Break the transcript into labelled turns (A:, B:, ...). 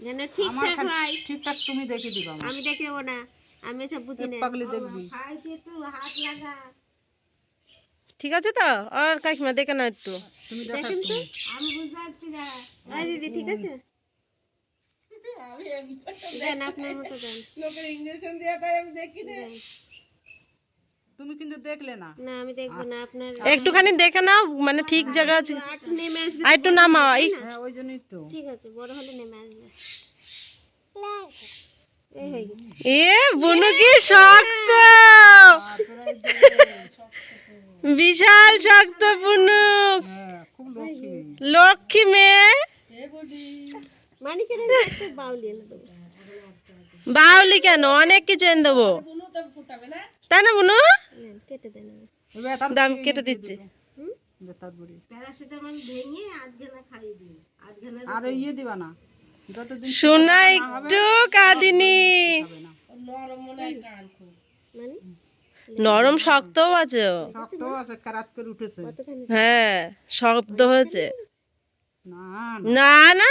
A: যেন ঠিকঠাক হয়। ঠিকঠাক তুমি দেখে দিবা। আমি দেখে দেবো না, আমি সব বুঝি না। পাগলি দেখবি। একটু হাত লাগা।
B: ঠিক আছে তো? আর কাকিমা দেখে না একটু।
A: তুমি দেখেন তো, আমি বুঝতে পারছি না। এই দিদি ঠিক আছে? দেন আপনার মতো দেন। লোকের ইনজেকশন দেয়া তাই আমি দেখি না। তুমি কিন্তু দেখলে না। না আমি দেখব না, আপনার
B: একটুখানি দেখে নাও, মানে ঠিক জায়গা আছে।
A: একটু নেমে আসবে।
B: আর একটু নামাও।
A: হ্যাঁ ওই জন্যই তো। ঠিক আছে, বড় হলে নেমে আসবে। এই হয়ে গেছে।
B: এ বুনু কি শক্ত, বিশাল শক্ত বুনু।
A: খুব লক্ষ্মী।
B: লক্ষ্মী মেয়ে।
A: মানিকের একটা বাউলি এনে দেবো।
B: বাউলি কেন, অনেক কিছু এনে দেবো। তাই না বুনু?
A: কেটে দেন।
B: দাম কেটে দিচ্ছি।
A: প্যারাসিটামল ভেঙে আধখানা খাইয়ে দিন। আধখানা আর ইয়ে দিবা না। যতদিন
B: শোনা একটু কাঁদিনি।
A: নরম মনে হয় কান খুব। মানে
B: নরম শক্তও আছে।
A: শক্তও আছে, কারাত করে উঠেছে।
B: হ্যাঁ শব্দ হয়েছে।
A: না
B: না না